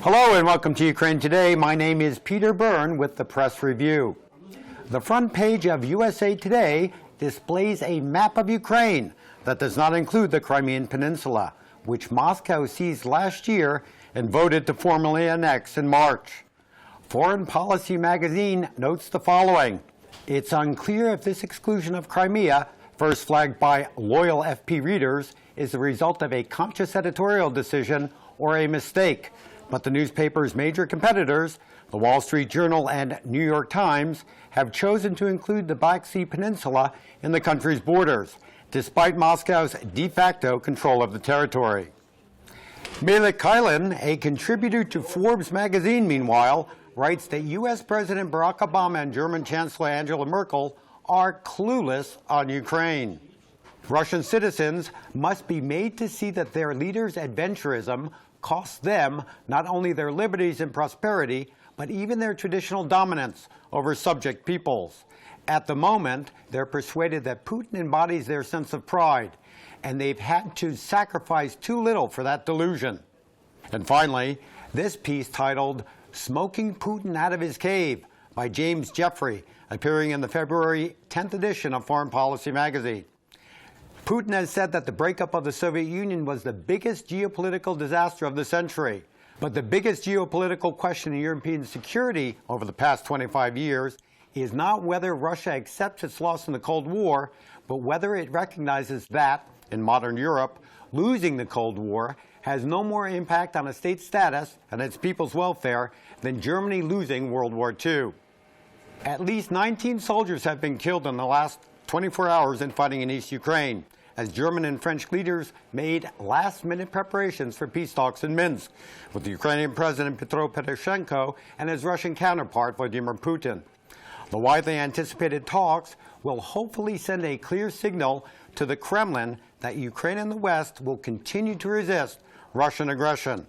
Hello and welcome to Ukraine Today. My name is Peter Byrne with the Press Review. The front page of USA Today displays a map of Ukraine that does not include the Crimean Peninsula, which Moscow seized last year and voted to formally annex in March. Foreign Policy magazine notes the following. It's unclear if this exclusion of Crimea, first flagged by loyal FP readers, is the result of a conscious editorial decision or a mistake. But the newspaper's major competitors, the Wall Street Journal and New York Times, have chosen to include the Black Sea Peninsula in the country's borders, despite Moscow's de facto control of the territory. Melik Kylan, a contributor to Forbes magazine, meanwhile, writes that U.S. President Barack Obama and German Chancellor Angela Merkel are clueless on Ukraine. Russian citizens must be made to see that their leaders' adventurism costs them not only their liberties and prosperity, but even their traditional dominance over subject peoples. At the moment, they're persuaded that Putin embodies their sense of pride, and they've had to sacrifice too little for that delusion. And finally, this piece titled "Smoking Putin Out of His Cave" by James Jeffrey, appearing in the February 10th edition of Foreign Policy magazine. Putin has said that the breakup of the Soviet Union was the biggest geopolitical disaster of the century. But the biggest geopolitical question in European security over the past 25 years is not whether Russia accepts its loss in the Cold War, but whether it recognizes that, in modern Europe, losing the Cold War has no more impact on a state's status and its people's welfare than Germany losing World War II. At least 19 soldiers have been killed in the last 24 hours in fighting in East Ukraine, as German and French leaders made last-minute preparations for peace talks in Minsk with the Ukrainian President Petro Poroshenko and his Russian counterpart Vladimir Putin. The widely anticipated talks will hopefully send a clear signal to the Kremlin that Ukraine and the West will continue to resist Russian aggression.